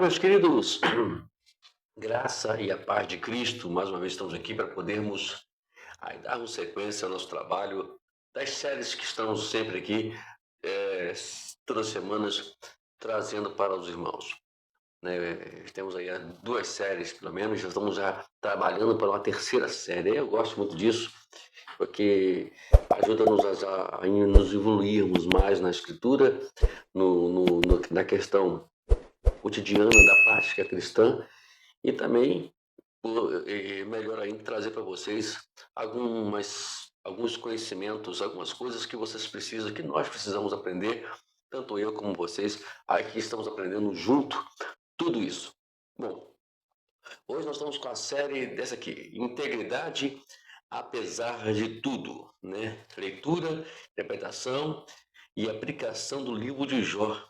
meus queridos, graça e a paz de Cristo, mais uma vez estamos aqui para podermos darmos sequência ao nosso trabalho das séries que estamos sempre aqui, todas as semanas, trazendo para os irmãos. Temos aí 2 séries, pelo menos, já estamos já trabalhando para uma terceira série. Eu gosto muito disso, porque ajuda-nos a nos evoluirmos mais na escritura, na questão cotidiana da prática cristã e também, melhor ainda, trazer para vocês alguns conhecimentos, algumas coisas que vocês precisam, que nós precisamos aprender, tanto eu como vocês, aqui estamos aprendendo junto tudo isso. Bom, hoje nós estamos com a série dessa aqui, Integridade apesar de tudo, né? Leitura, interpretação e aplicação do livro de Jó,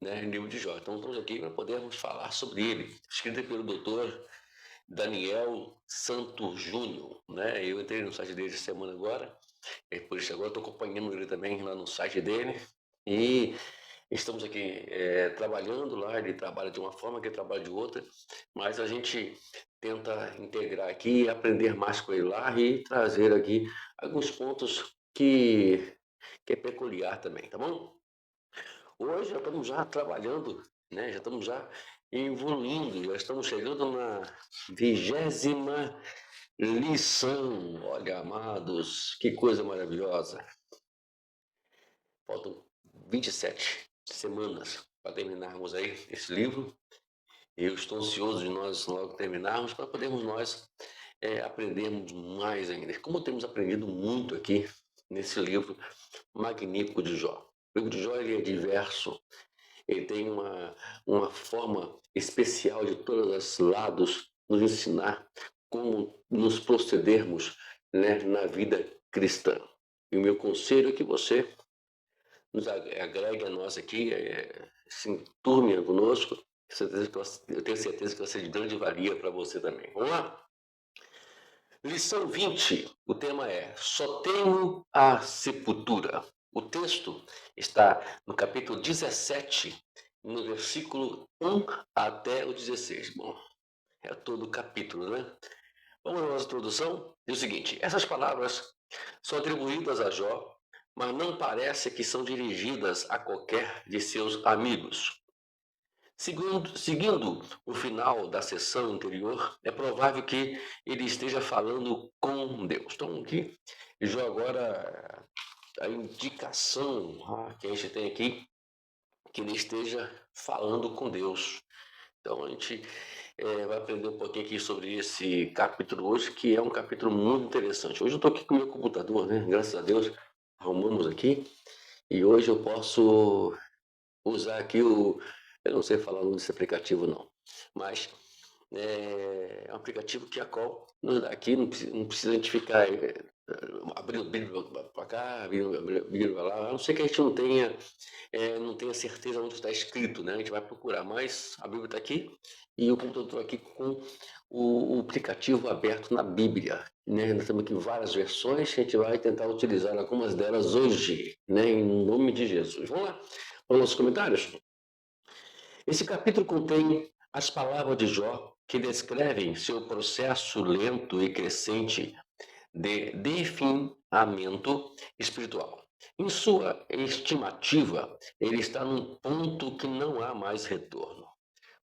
livro de Jó. Então, estamos aqui para podermos falar sobre ele, escrito pelo doutor Daniel Santos Júnior. Eu entrei no site dele essa semana agora, por isso agora estou acompanhando ele também lá no site dele, e estamos aqui trabalhando lá. Ele trabalha de uma forma, que ele trabalha de outra, mas a gente tenta integrar aqui, aprender mais com ele lá e trazer aqui alguns pontos que é peculiar também, tá bom? Hoje já estamos já trabalhando, já estamos já evoluindo, já estamos chegando na 20ª lição. Olha, amados, que coisa maravilhosa. Faltam 27 semanas para terminarmos aí esse livro. Eu estou ansioso de nós logo terminarmos para podermos nós aprendermos mais ainda. Como temos aprendido muito aqui nesse livro magnífico de Jó. O livro de Jó ele é diverso, ele tem uma forma especial de todos os lados nos ensinar como nos procedermos, na vida cristã. E o meu conselho é que você nos agregue a nós aqui, se enturme conosco. Eu tenho certeza que vai ser de grande valia para você também. Vamos lá? Lição 20, o tema é Só tenho a sepultura. O texto está no capítulo 17, no versículo 1 até o 16. Bom, é todo o capítulo, né? Vamos à nossa introdução? Diz o seguinte: essas palavras são atribuídas a Jó, mas não parece que são dirigidas a qualquer de seus amigos. Seguindo o final da sessão anterior, é provável que ele esteja falando com Deus. Então, aqui, Jó agora, a indicação que a gente tem aqui, que ele esteja falando com Deus. Então, a gente vai aprender um pouquinho aqui sobre esse capítulo hoje, que é um capítulo muito interessante. Hoje eu estou aqui com o meu computador, graças a Deus, arrumamos aqui, e hoje eu posso usar aqui eu não sei falar o nome desse aplicativo não, mas é um aplicativo que aqui não precisa a gente ficar abrindo o Bíblia para cá, abrindo o Bíblia para lá, a não ser que a gente não tenha certeza onde está escrito, A gente vai procurar, mas a Bíblia está aqui e o computador aqui com o aplicativo aberto na Bíblia, Nós temos aqui várias versões, a gente vai tentar utilizar algumas delas hoje, em nome de Jesus. Vamos lá, vamos aos comentários? Esse capítulo contém as palavras de Jó, que descrevem seu processo lento e crescente de definhamento espiritual. Em sua estimativa, ele está num ponto que não há mais retorno.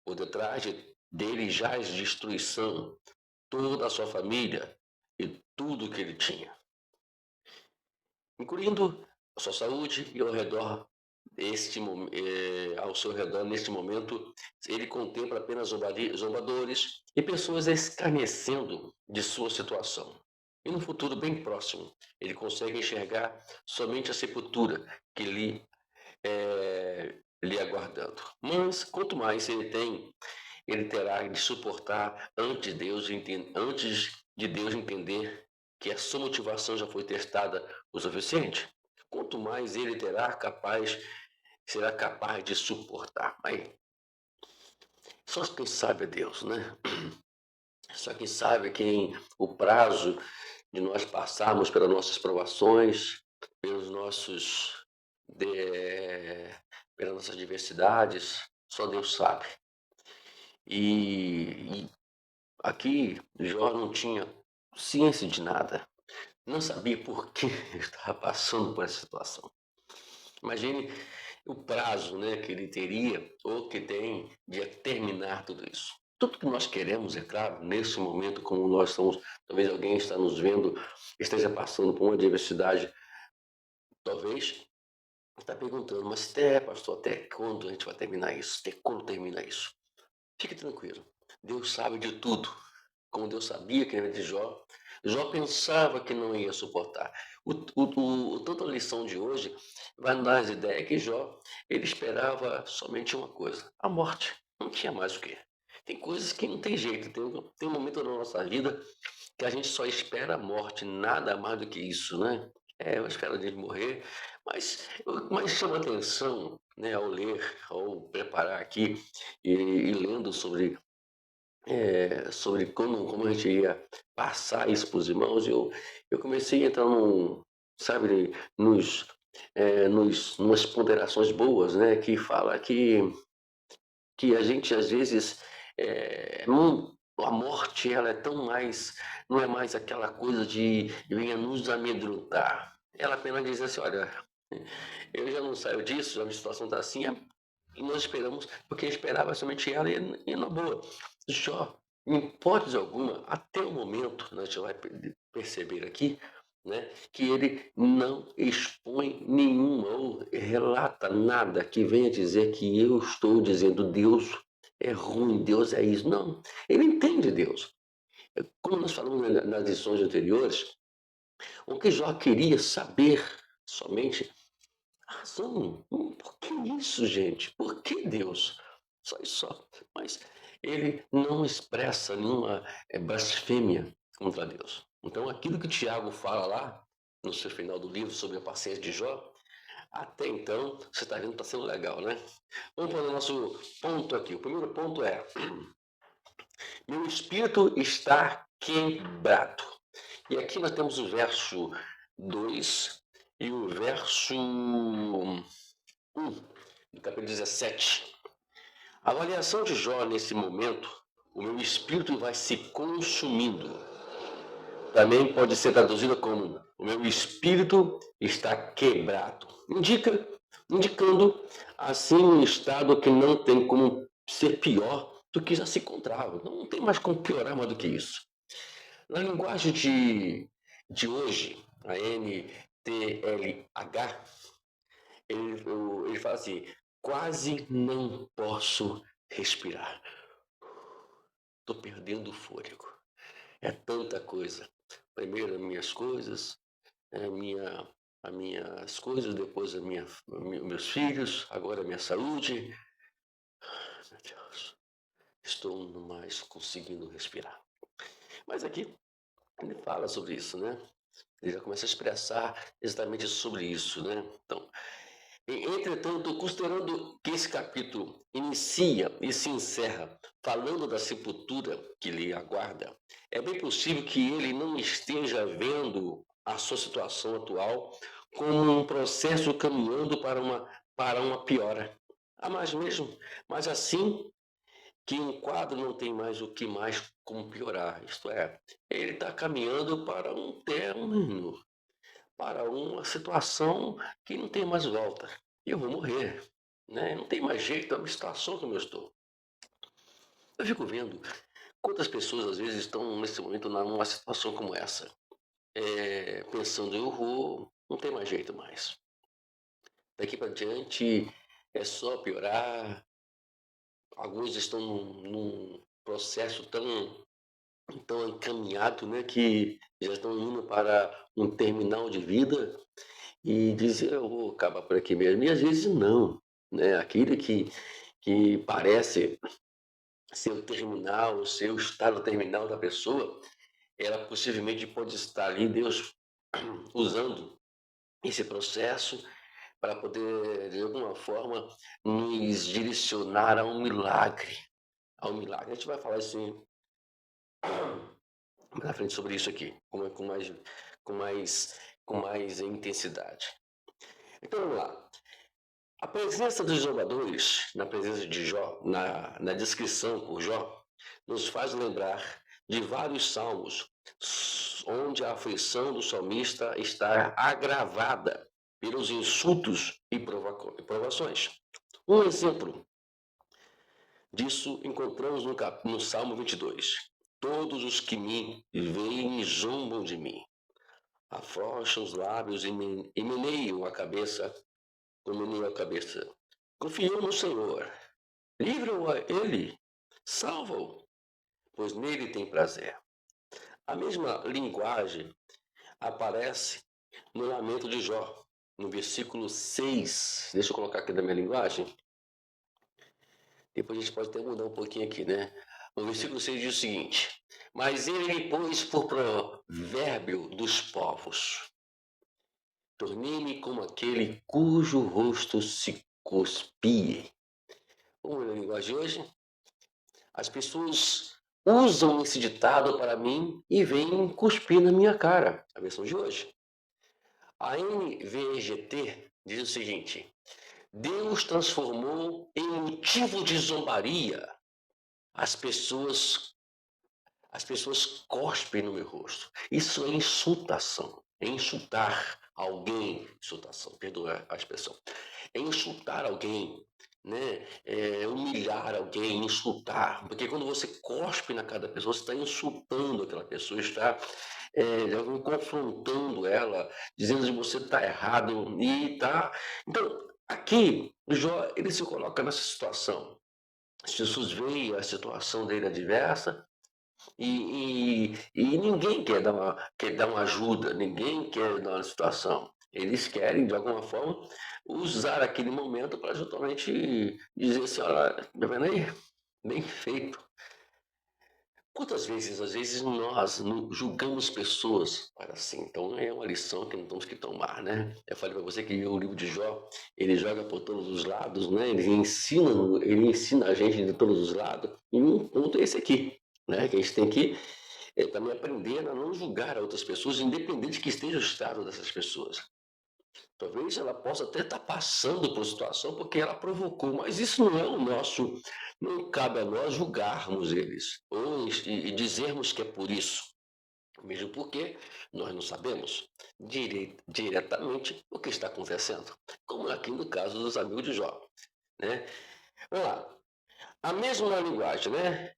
Por detrás dele jaz destruição, toda a sua família e tudo que ele tinha, incluindo a sua saúde, e ao seu redor, neste momento, ele contempla apenas zombadores e pessoas escarnecendo de sua situação. E no futuro bem próximo, ele consegue enxergar somente a sepultura que lhe aguardando. Mas quanto mais ele terá de suportar antes de Deus entender que a sua motivação já foi testada o suficiente. Quanto mais ele será capaz de suportar. Aí, só quem sabe é Deus, Só quem sabe o prazo de nós passarmos pelas nossas provações, pelas nossas diversidades, só Deus sabe. E aqui Jó não tinha ciência de nada, não sabia por que estava passando por essa situação. Imagine o prazo, né, que ele teria ou que tem de terminar tudo isso. Tudo que nós queremos, é claro, nesse momento, como nós estamos, talvez alguém está nos vendo, esteja passando por uma adversidade, talvez está perguntando, mas pastor, até quando a gente vai terminar isso? Até quando termina isso? Fique tranquilo, Deus sabe de tudo. Como Deus sabia que era de Jó, Jó pensava que não ia suportar. Tanto a lição de hoje vai nos dar as ideias que Jó, ele esperava somente uma coisa, a morte. Não tinha mais o quê. Tem coisas que não tem jeito. Tem um momento na nossa vida que a gente só espera a morte, nada mais do que isso, né? Eu espero de morrer, mas chama atenção, né, ao ler, ao preparar aqui e lendo sobre como a gente ia passar isso para os irmãos, eu comecei a entrar sabe, numas ponderações boas, né, que fala que a gente às vezes a morte ela é tão mais, não é mais aquela coisa de venha nos amedrontar. Ela apenas diz assim, olha, eu já não saio disso, a minha situação está assim, e nós esperamos, porque esperava somente ela e na boa. Jó, em hipótese alguma, até o momento, nós já vai perceber aqui, né, que ele não expõe nenhuma ou relata nada que venha dizer que eu estou dizendo Deus é ruim, Deus é isso. Não, ele entende Deus. Como nós falamos nas lições anteriores, o que Jó queria saber somente a razão. Por que isso, gente? Por que Deus? Só isso só. Mas ele não expressa nenhuma blasfêmia contra Deus. Então, aquilo que Tiago fala lá, no seu final do livro, sobre a paciência de Jó, até então, você está vendo que está sendo legal, né? Vamos para o nosso ponto aqui. O primeiro ponto é: meu espírito está quebrado. E aqui nós temos o verso 2 e o verso 1 do capítulo 17. A avaliação de Jó nesse momento, o meu espírito vai se consumindo. Também pode ser traduzida como o meu espírito está quebrado. Indicando assim um estado que não tem como ser pior do que já se encontrava. Não tem mais como piorar mais do que isso. Na linguagem de hoje, a NTLH, ele fala assim, quase não posso respirar. Estou perdendo o fôlego. É tanta coisa. Primeiro as minhas coisas, as minhas coisas, depois meus filhos, agora a minha saúde. Meu Deus, estou não mais conseguindo respirar. Mas aqui ele fala sobre isso, né? Ele já começa a expressar exatamente sobre isso, né? Então, entretanto, considerando que esse capítulo inicia e se encerra falando da sepultura que lhe aguarda, é bem possível que ele não esteja vendo a sua situação atual como um processo caminhando para uma piora. Mas assim que um quadro não tem mais o que mais como piorar, isto é, ele está caminhando para um término, para uma situação que não tem mais volta. Eu vou morrer, né? Não tem mais jeito, é uma situação como eu estou. Eu fico vendo quantas pessoas às vezes estão nesse momento numa situação como essa, pensando eu vou, não tem mais jeito mais. Daqui para diante é só piorar. Alguns estão num processo tão encaminhado, né, que já estão indo para um terminal de vida e dizem, eu vou acabar por aqui mesmo. E às vezes não, né? Aquilo que parece ser o terminal, o seu estado terminal da pessoa, ela possivelmente pode estar ali, Deus usando esse processo para poder, de alguma forma, nos direcionar a um milagre. Ao milagre. A gente vai falar assim mais na frente sobre isso aqui, com mais intensidade. Então vamos lá. A presença dos zombadores, na presença de Jó, na descrição por Jó, nos faz lembrar de vários salmos onde a aflição do salmista está agravada pelos insultos e provações. Um exemplo disso encontramos no Salmo 22. Todos os que me veem zombam de mim, afrouxam os lábios e meneiam a cabeça. Confiou no Senhor, livra-o a ele, salva-o, pois nele tem prazer. A mesma linguagem aparece no Lamento de Jó, no versículo 6. Deixa eu colocar aqui na minha linguagem. Depois a gente pode até mudar um pouquinho aqui, né? O versículo 6 diz o seguinte: mas ele pôs por provérbio dos povos. Tornei-me como aquele cujo rosto se cuspie. Como é a linguagem de hoje? As pessoas usam esse ditado para mim e vêm cuspir na minha cara. A versão de hoje. A NVGT diz o seguinte: Deus transformou em motivo de zombaria. As pessoas cospem no meu rosto. Isso é insultação. É insultar alguém. Insultação, perdoa a expressão. É insultar alguém, né? É humilhar alguém, insultar. Porque quando você cospe na cara da pessoa, você está insultando aquela pessoa, está confrontando ela, dizendo que você está errado e tá. Então, aqui, o Jó, ele se coloca nessa situação. As pessoas veem a situação dele adversa e ninguém quer dar uma ajuda, ninguém quer dar uma situação. Eles querem, de alguma forma, usar aquele momento para justamente dizer assim, olha, tá vendo aí? Bem feito. Quantas vezes, às vezes, nós julgamos pessoas para assim? Então, é uma lição que não temos que tomar, né? Eu falei para você que o livro de Jó, ele joga por todos os lados, né? Ele ensina a gente de todos os lados. E um ponto é esse aqui, né? Que a gente tem que também aprender a não julgar outras pessoas, independente que esteja o estado dessas pessoas. Talvez ela possa até estar passando por situação porque ela provocou, mas isso não é o nosso, não cabe a nós julgarmos eles ou e dizermos que é por isso, mesmo porque nós não sabemos diretamente o que está acontecendo, como aqui no caso dos amigos de Jó, né? Vamos lá, a mesma linguagem, né?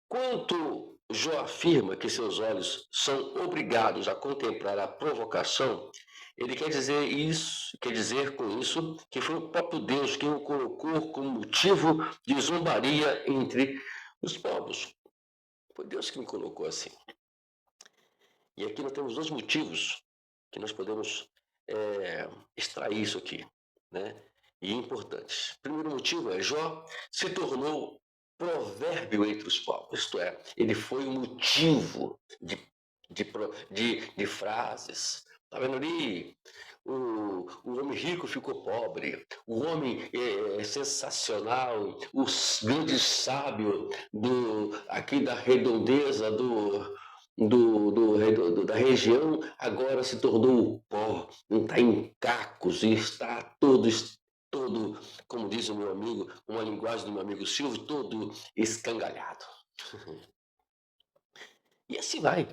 Quanto Jó afirma que seus olhos são obrigados a contemplar a provocação, ele quer dizer com isso que foi o próprio Deus quem o colocou como motivo de zombaria entre os povos. Foi Deus que me colocou assim. E aqui nós temos dois motivos que nós podemos extrair isso aqui, né? E importantes. O primeiro motivo é Jó se tornou provérbio entre os povos, isto é, ele foi o motivo de frases. Está vendo ali? O homem rico ficou pobre, o homem sensacional, o grande sábio aqui da redondeza da região agora se tornou pó, está em cacos e está todo, como diz o meu amigo, uma linguagem do meu amigo Silvio, todo escangalhado. E assim vai.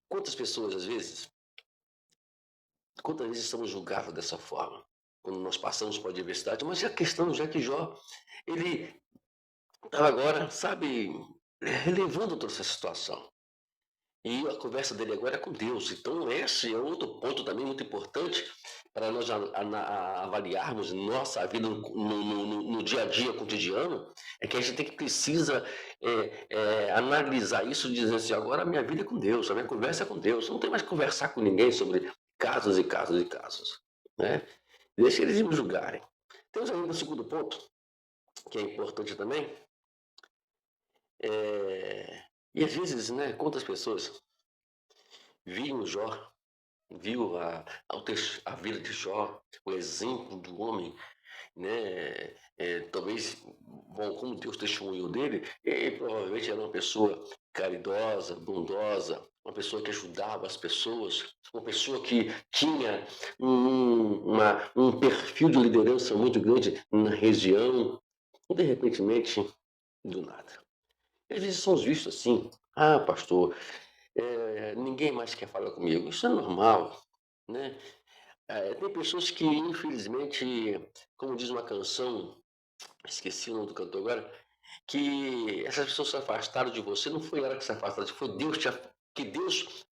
Quantas pessoas, quantas vezes somos julgados dessa forma? Quando nós passamos por adversidade, mas a questão já que Jó, ele estava agora, sabe, relevando toda essa situação. E a conversa dele agora é com Deus. Então, esse é outro ponto também muito importante para nós avaliarmos nossa vida no dia a dia cotidiano, é que a gente precisa analisar isso e dizer assim, agora a minha vida é com Deus, a minha conversa é com Deus. Eu não tenho mais que conversar com ninguém sobre casos e casos e casos. Né? Deixa eles me julgarem. Temos ainda um segundo ponto, que é importante também. E às vezes, né, quantas pessoas viam Jó, viu a vida de Jó, o exemplo do homem, né? Talvez, bom, como Deus testemunhou dele, ele provavelmente era uma pessoa caridosa, bondosa, uma pessoa que ajudava as pessoas, uma pessoa que tinha um perfil de liderança muito grande na região, e de repente, do nada. Às vezes somos vistos assim, pastor, ninguém mais quer falar comigo. Isso é normal, né? Tem pessoas que, infelizmente, como diz uma canção, esqueci o nome do cantor agora, que essas pessoas se afastaram de você, não foi ela que se afastou, foi Deus que Deus,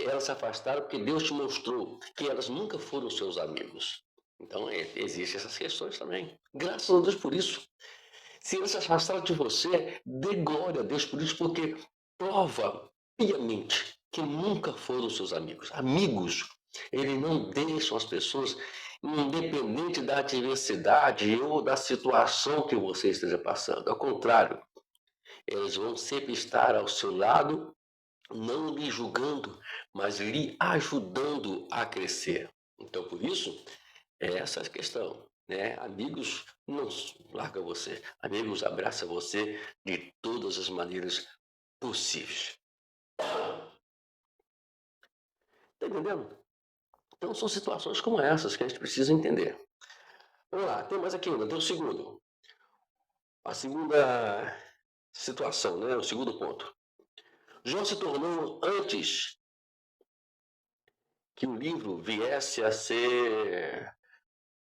elas se afastaram porque Deus te mostrou que elas nunca foram seus amigos. Então, existem essas questões também. Graças a Deus por isso. Se eles se afastaram de você, dê glória a Deus por isso, porque prova piamente que nunca foram seus amigos. Amigos, eles não deixam as pessoas, independente da adversidade ou da situação que você esteja passando. Ao contrário, eles vão sempre estar ao seu lado, não lhe julgando, mas lhe ajudando a crescer. Então, por isso, essa é a questão. Né? Amigos não largam você. Amigos abraçam você de todas as maneiras possíveis. Está entendendo? Então, são situações como essas que a gente precisa entender. Vamos lá, tem mais aqui ainda, tem o segundo. A segunda situação, né? O segundo ponto. Jó se tornou, antes que o livro viesse a ser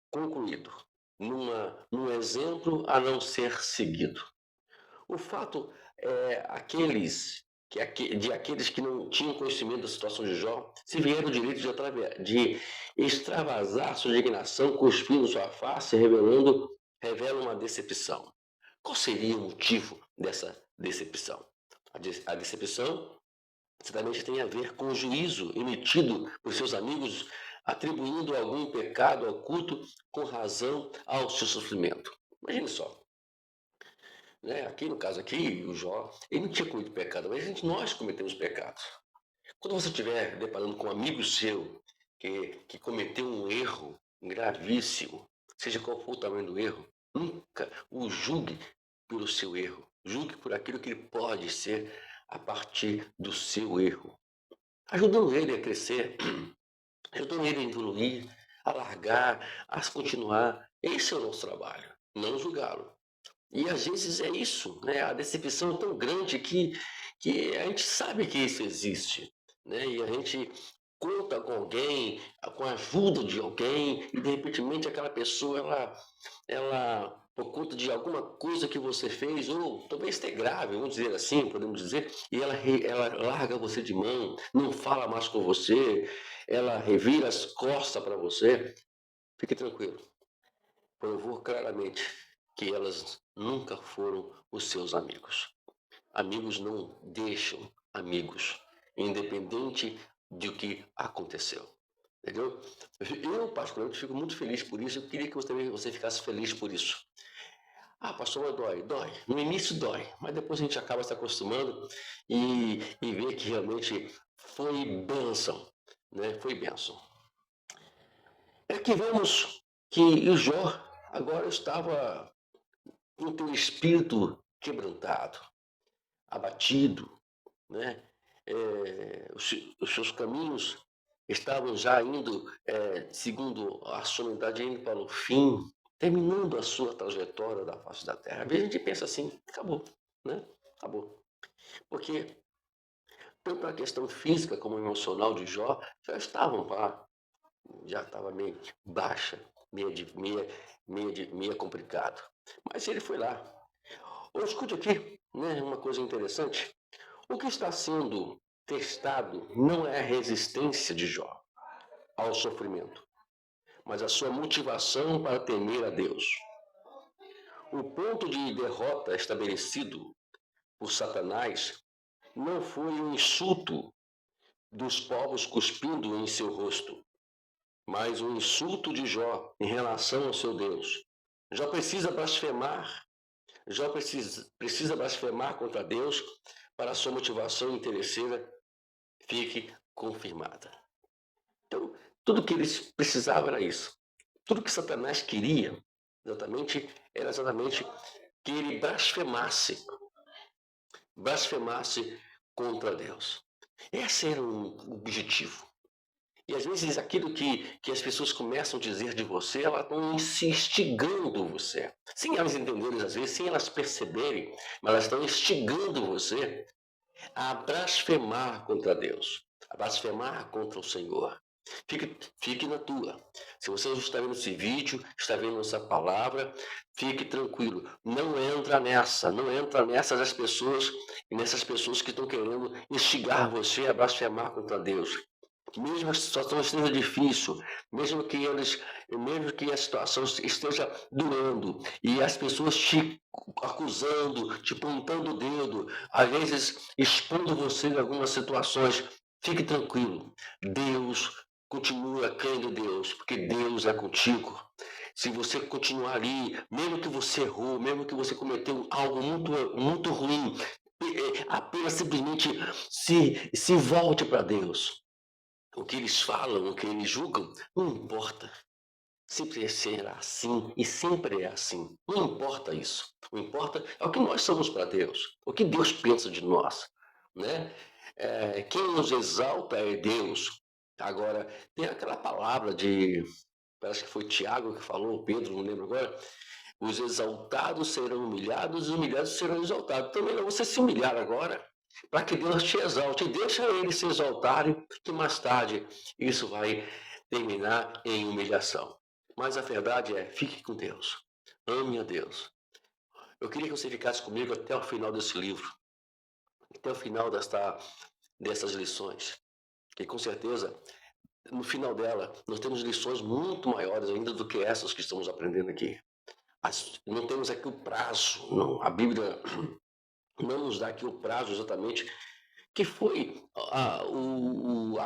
concluído, num exemplo a não ser seguido. O fato é de aqueles que não tinham conhecimento da situação de Jó se vieram o direito de extravasar sua indignação, cuspindo sua face, revela uma decepção. Qual seria o motivo dessa decepção? A decepção certamente tem a ver com o juízo emitido por seus amigos, atribuindo algum pecado oculto com razão ao seu sofrimento. Imagine só. Né? Aqui, no caso aqui, o Jó, ele não tinha cometido pecado, mas nós cometemos pecados. Quando você estiver deparando com um amigo seu que cometeu um erro gravíssimo, seja qual for o tamanho do erro, nunca o julgue pelo seu erro. Julgue por aquilo que ele pode ser a partir do seu erro. Ajudando ele a crescer, ajudando ele a evoluir, a largar, a continuar. Esse é o nosso trabalho, não julgá-lo. E às vezes é isso, né? A decepção é tão grande que a gente sabe que isso existe, né? E a gente conta com alguém, com a ajuda de alguém, e de repente aquela pessoa, ela por conta de alguma coisa que você fez, ou talvez até grave, vamos dizer assim, podemos dizer, e ela larga você de mão, não fala mais com você, ela revira as costas para você. Fique tranquilo. Provou claramente que elas nunca foram os seus amigos. Amigos não deixam amigos, independente do que aconteceu. Entendeu? Eu, particularmente, fico muito feliz por isso. Eu queria que você ficasse feliz por isso. Pastor, dói. No início dói, mas depois a gente acaba se acostumando e vê que realmente foi bênção. Né? Foi bênção. É que vemos que o Jó agora estava com o teu espírito quebrantado, abatido, né? Os seus caminhos estavam já indo, segundo a sua vontade, indo para o fim, terminando a sua trajetória da face da terra. Às vezes a gente pensa assim, acabou, né? Acabou. Porque tanto a questão física como emocional de Jó já estavam lá, já estava meio baixa, meio complicado. Mas ele foi lá. Escute aqui, né, uma coisa interessante. O que está sendo testado não é a resistência de Jó ao sofrimento, mas a sua motivação para temer a Deus. O ponto de derrota estabelecido por Satanás não foi um insulto dos povos cuspindo em seu rosto, mas um insulto de Jó em relação ao seu Deus. Jó precisa blasfemar contra Deus para a sua motivação interesseira fique confirmada. Então, tudo que eles precisavam era isso. Tudo que Satanás queria era exatamente que ele blasfemasse contra Deus. Esse era o objetivo. E às vezes aquilo que as pessoas começam a dizer de você, elas estão se instigando você. Sem elas entenderem, às vezes, sem elas perceberem, mas elas estão instigando você a blasfemar contra Deus, a blasfemar contra o Senhor. Fique na tua. Se você está vendo esse vídeo, está vendo essa palavra, fique tranquilo. Não entra nessa das pessoas e nessas pessoas que estão querendo instigar você a blasfemar contra Deus. Mesmo a situação esteja difícil, mesmo que a situação esteja doendo e as pessoas te acusando, te apontando o dedo, às vezes expondo você em algumas situações, fique tranquilo. Deus continua crendo em Deus, porque Deus é contigo. Se você continuar ali, mesmo que você errou, mesmo que você cometeu algo muito ruim, apenas simplesmente se volte para Deus. O que eles falam, o que eles julgam, não importa. Sempre será assim e sempre é assim. Não importa isso. O que importa é o que nós somos para Deus, o que Deus pensa de nós, né? Quem nos exalta é Deus. Agora, tem aquela palavra parece que foi Tiago que falou, Pedro, não lembro agora, os exaltados serão humilhados, os humilhados serão exaltados. Também não você se humilhar agora, para que Deus te exalte. Deixa eles se exaltarem, que mais tarde isso vai terminar em humilhação. Mas a verdade é, fique com Deus. Ame a Deus. Eu queria que você ficasse comigo até o final desse livro, até o final dessas lições. E com certeza, no final dela, nós temos lições muito maiores ainda do que essas que estamos aprendendo aqui. Não temos aqui o prazo, não. A Bíblia não nos dá aqui o prazo exatamente que foi a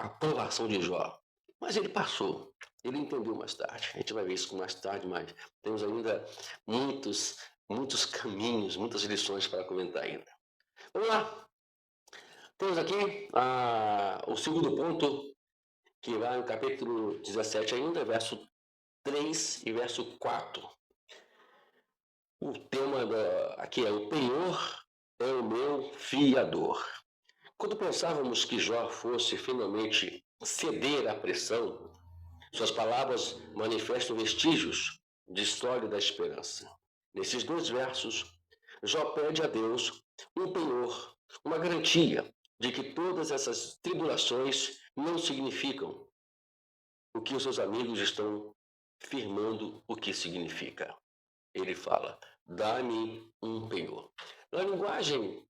aprovação de Jó. Mas ele passou, ele entendeu mais tarde. A gente vai ver isso mais tarde, mas temos ainda muitos caminhos, muitas lições para comentar ainda. Vamos lá. Temos aqui o segundo ponto, que vai no capítulo 17 ainda, verso 3 e verso 4. O tema aqui é: o penhor é o meu fiador. Quando pensávamos que Jó fosse finalmente ceder à pressão, suas palavras manifestam vestígios de história da esperança. Nesses dois versos, Jó pede a Deus um penhor, uma garantia de que todas essas tribulações não significam o que os seus amigos estão firmando o que significa. Ele fala: dá-me um penhor. Na linguagem,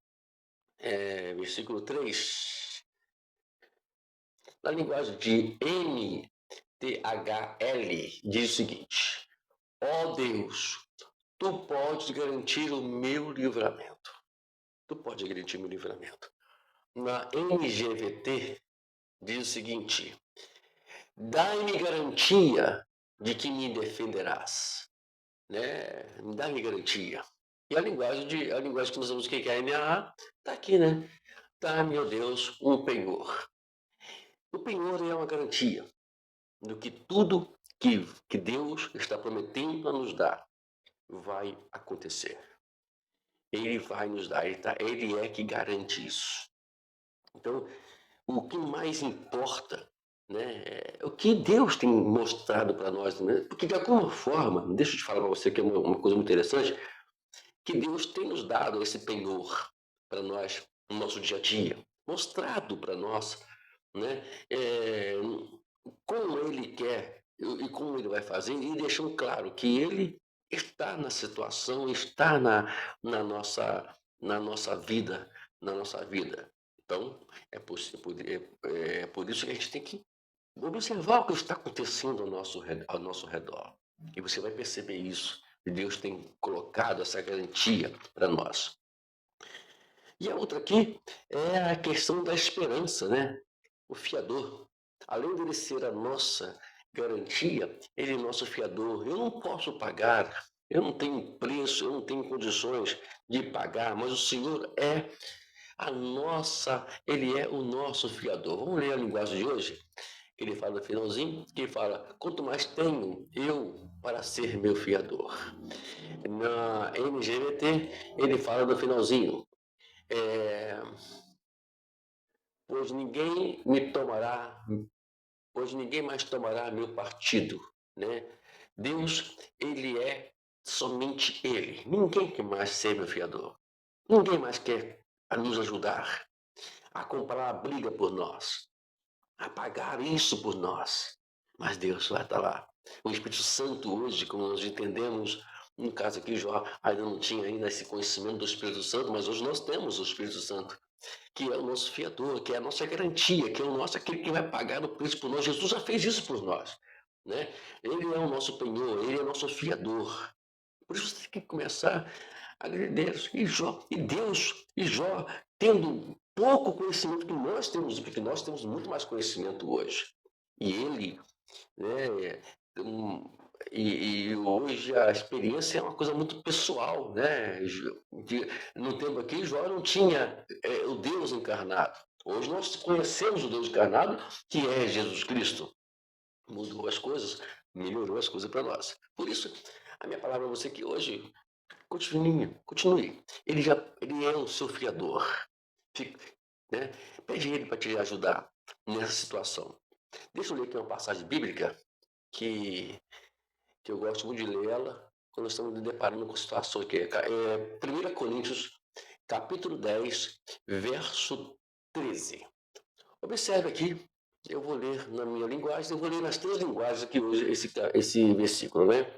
versículo 3, na linguagem de NTHL, diz o seguinte: ó Deus, tu podes garantir o meu livramento. Tu podes garantir o meu livramento. Na NGVT, diz o seguinte: dai-me garantia de que me defenderás. Né? Dá-me garantia. E a linguagem que nós vamos que é a NAA está aqui, né? Dá, meu Deus, um penhor. O penhor é uma garantia do que tudo que Deus está prometendo a nos dar vai acontecer. Ele vai nos dar, ele é que garante isso. Então, o que mais importa, né, é o que Deus tem mostrado para nós, né? Porque de alguma forma, deixa eu te falar para você que é uma coisa muito interessante, que Deus tem nos dado esse penhor para nós no nosso dia a dia, mostrado para nós, né, como Ele quer e como Ele vai fazer, e deixando claro que Ele está na situação, está na nossa vida, na nossa vida. Então, é por isso que a gente tem que observar o que está acontecendo ao nosso redor. E você vai perceber isso. Deus tem colocado essa garantia para nós. E a outra aqui é a questão da esperança, né? O fiador. Além dele ser a nossa garantia, ele é nosso fiador. Eu não posso pagar, eu não tenho preço, eu não tenho condições de pagar, mas o Senhor ele é o nosso fiador. Vamos ler a linguagem de hoje? Ele fala no finalzinho, que fala: quanto mais tenho eu para ser meu fiador. Na NGVT, ele fala no finalzinho: pois ninguém me tomará, pois ninguém mais tomará meu partido, né? Deus, ele é somente ele. Ninguém quer mais ser meu fiador. Ninguém mais quer nos ajudar a comprar a briga por nós, a pagar isso por nós. Mas Deus vai estar lá. O Espírito Santo hoje, como nós entendemos, no caso aqui, Jó ainda não tinha ainda esse conhecimento do Espírito Santo, mas hoje nós temos o Espírito Santo, que é o nosso fiador, que é a nossa garantia, que é o nosso, aquele que vai pagar o preço por nós. Jesus já fez isso por nós, né? Ele é o nosso penhor, ele é o nosso fiador. Por isso você tem que começar a agradecer. E Jó, tendo pouco conhecimento que nós temos, porque nós temos muito mais conhecimento hoje. E ele, né, e hoje a experiência é uma coisa muito pessoal, né? No tempo aqui, Jó não tinha o Deus encarnado. Hoje nós conhecemos o Deus encarnado, que é Jesus Cristo. Mudou as coisas, melhorou as coisas para nós. Por isso, a minha palavra a você é que hoje, continue. Ele é o seu fiador. Fique, né? Pede ele para te ajudar nessa situação. Deixa eu ler aqui uma passagem bíblica que, que eu gosto muito de lê-la quando nós estamos nos deparando com situações que é 1 Coríntios, capítulo 10, verso 13. Observe aqui, eu vou ler na minha linguagem, eu vou ler nas três linguagens aqui hoje esse versículo, né?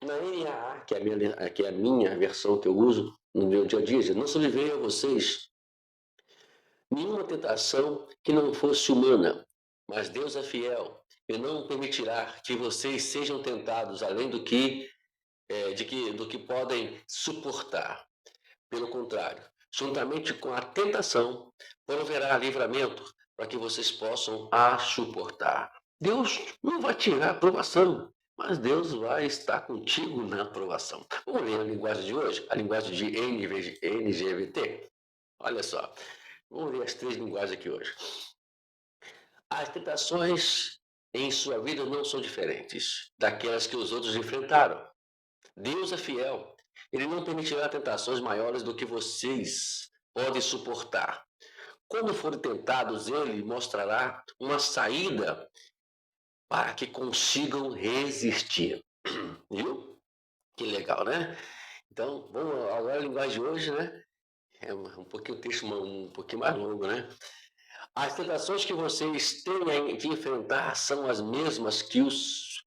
Na NAA, que é a minha versão que eu uso no meu dia a dia, diz, não sobreveio a vocês nenhuma tentação que não fosse humana, mas Deus é fiel e não permitirá que vocês sejam tentados além do que podem suportar. Pelo contrário, juntamente com a tentação, proverá livramento para que vocês possam a suportar. Deus não vai tirar a provação, mas Deus vai estar contigo na aprovação. Vamos ler a linguagem de hoje, a linguagem de NGVT. Olha só, vamos ler as três linguagens aqui hoje. As tentações em sua vida não são diferentes daquelas que os outros enfrentaram. Deus é fiel. Ele não permitirá tentações maiores do que vocês podem suportar. Quando forem tentados, ele mostrará uma saída para que consigam resistir. Viu? Que legal, né? Então, vamos agora a linguagem de hoje, né? É um pouquinho o texto um pouquinho mais longo, né? As tentações que vocês têm que enfrentar são as mesmas que os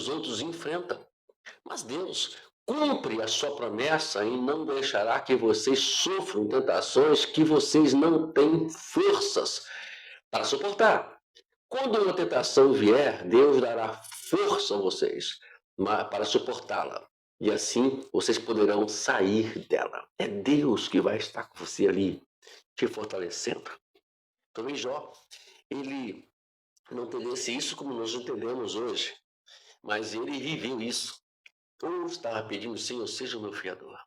outros enfrentam. Mas Deus cumpre a sua promessa e não deixará que vocês sofram tentações que vocês não têm forças para suportar. Quando uma tentação vier, Deus dará força a vocês para suportá-la. E assim vocês poderão sair dela. É Deus que vai estar com você ali, te fortalecendo. Também Jó, ele não entendesse isso como nós entendemos hoje, mas ele viveu isso. Eu estava pedindo, Senhor, seja o meu fiador.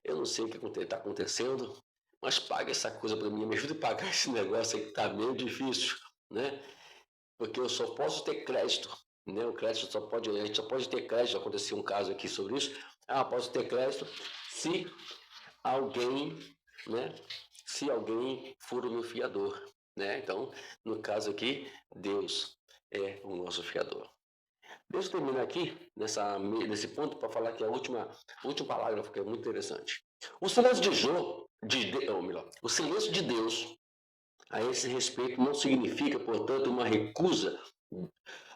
Eu não sei o que está acontecendo, mas paga essa coisa para mim, me ajuda a pagar esse negócio aí que está meio difícil, né? Porque eu só posso ter crédito, né? O crédito a gente só pode ter crédito, aconteceu um caso aqui sobre isso. Posso ter crédito se alguém, né? Se alguém for o meu fiador, né? Então, no caso aqui, Deus é o nosso fiador. Deixa eu terminar aqui nesse ponto para falar que a última parágrafo que é muito interessante. O silêncio o silêncio de Deus a esse respeito não significa, portanto, uma recusa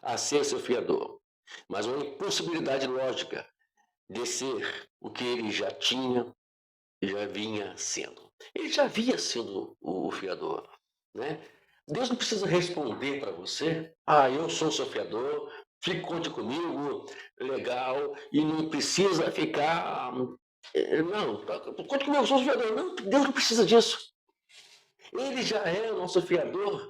a ser seu fiador, mas uma impossibilidade lógica de ser o que ele já tinha e já vinha sendo. Ele já havia sido o fiador, né? Deus não precisa responder para você, eu sou seu fiador, conte comigo, legal, e não precisa ficar. Não, conte comigo, eu sou seu fiador. Não, Deus não precisa disso. Ele já é o nosso fiador.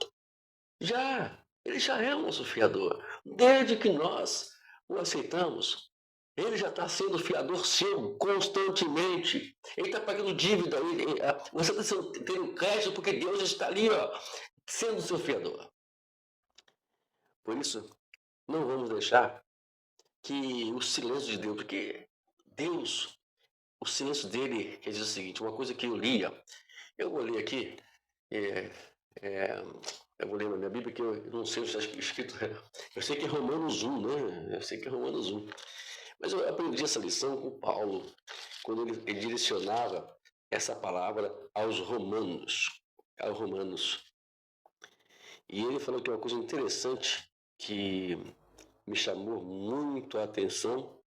Ele já é o nosso fiador. Desde que nós o aceitamos, ele já está sendo fiador seu constantemente. Ele está pagando dívida. Você está tendo crédito porque Deus está ali, sendo seu fiador. Por isso, não vamos deixar que o silêncio de Deus, porque Deus, o silêncio dele quer dizer o seguinte, uma coisa que eu lia, eu vou ler aqui, Eu vou ler na minha Bíblia que eu não sei se está escrito. Eu sei que é Romanos 1, né? Eu sei que é Romanos 1. Mas eu aprendi essa lição com Paulo, quando ele direcionava essa palavra aos romanos. Aos romanos. E ele falou que é uma coisa interessante que me chamou muito a atenção.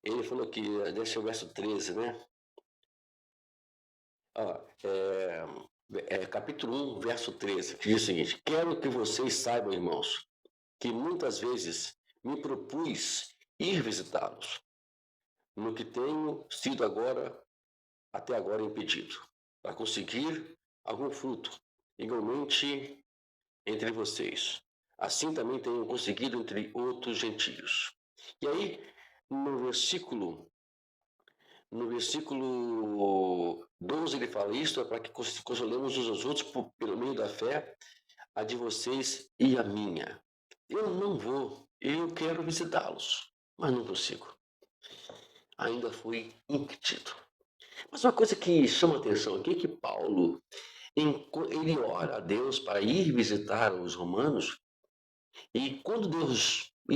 Ele falou que, deixa o verso 13, né? Capítulo 1, verso 13, que diz o seguinte: quero que vocês saibam, irmãos, que muitas vezes me propus ir visitá-los, no que tenho sido até agora impedido, para conseguir algum fruto, igualmente entre vocês. Assim também tenho conseguido entre outros gentios. E aí, no versículo 12 ele fala isso, é para que consolemos uns aos outros pelo meio da fé, a de vocês e a minha. Eu não vou, eu quero visitá-los, mas não consigo. Ainda fui impedido. Mas uma coisa que chama atenção aqui é que Paulo, ele ora a Deus para ir visitar os romanos, e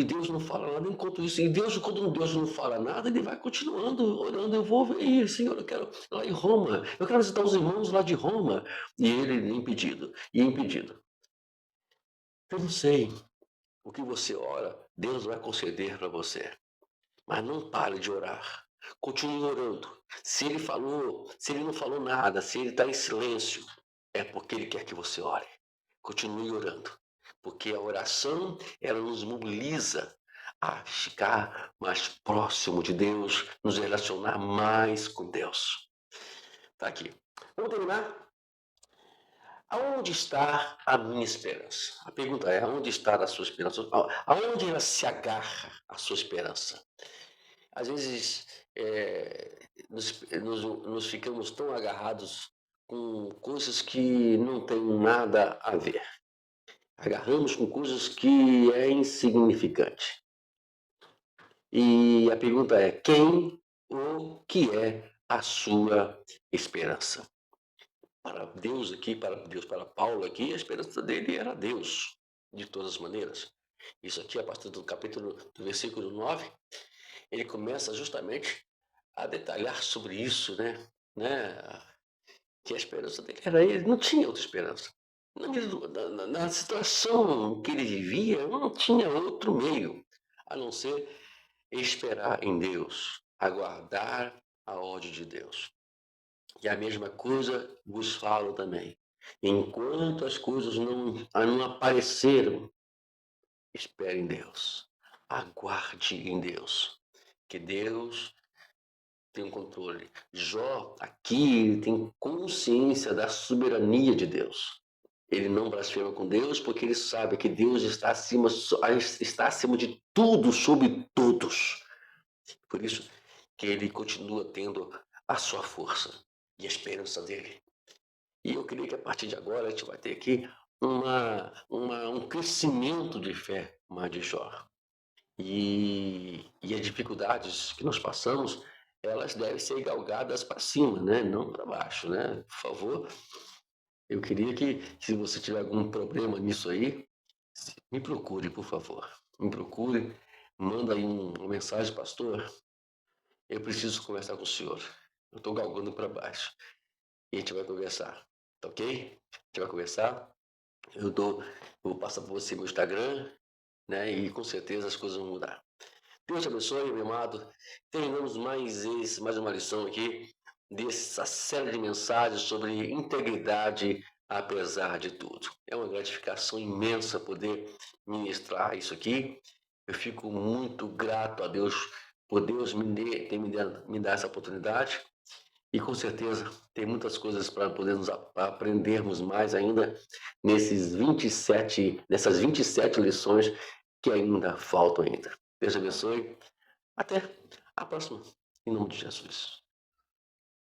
Deus não fala nada enquanto isso, quando Deus não fala nada, ele vai continuando orando. Eu vou ver, Senhor, eu quero ir lá em Roma, eu quero visitar os irmãos lá de Roma. E ele impedido, e impedido. Eu não sei o que você ora, Deus vai conceder para você. Mas não pare de orar. Continue orando. Se ele não falou nada, se ele está em silêncio, é porque ele quer que você ore. Continue orando. Porque a oração, ela nos mobiliza a ficar mais próximo de Deus, nos relacionar mais com Deus. Tá aqui. Vamos terminar? Aonde está a minha esperança? A pergunta é, aonde está a sua esperança? Aonde ela se agarra, a sua esperança? Às vezes, nos ficamos tão agarrados com coisas que não têm nada a ver. Agarramos com coisas que é insignificante. E a pergunta é, quem ou que é a sua esperança? Para Deus aqui, para Paulo aqui, a esperança dele era Deus, de todas as maneiras. Isso aqui, a partir do versículo 9, ele começa justamente a detalhar sobre isso, né? Que a esperança dele era ele, não tinha outra esperança. Na situação que ele vivia, não tinha outro meio, a não ser esperar em Deus, aguardar a ordem de Deus. E a mesma coisa vos falo também. Enquanto as coisas não apareceram, espere em Deus. Aguarde em Deus. Que Deus tem um controle. Jó, aqui, tem consciência da soberania de Deus. Ele não blasfema com Deus porque ele sabe que Deus está acima de tudo, sobre todos. Por isso que ele continua tendo a sua força e a esperança dele. E eu creio que a partir de agora a gente vai ter aqui um crescimento de fé mais de Jó. E as dificuldades que nós passamos, elas devem ser galgadas para cima, né? Não para baixo, né? Por favor, eu queria que, se você tiver algum problema nisso aí, me procure, por favor. Me procure, manda aí uma mensagem, pastor. Eu preciso conversar com o senhor. Eu estou galgando para baixo. E a gente vai conversar, tá ok? A gente vai conversar. Eu vou passar para você meu Instagram, né? E com certeza as coisas vão mudar. Deus te abençoe, meu amado. Terminamos mais uma lição aqui dessa série de mensagens sobre integridade apesar de tudo. É uma gratificação imensa poder ministrar isso aqui. Eu fico muito grato a Deus por Deus me dar essa oportunidade. E com certeza tem muitas coisas para podermos aprendermos mais ainda nessas 27 lições que ainda faltam ainda. Deus abençoe. Até a próxima. Em nome de Jesus.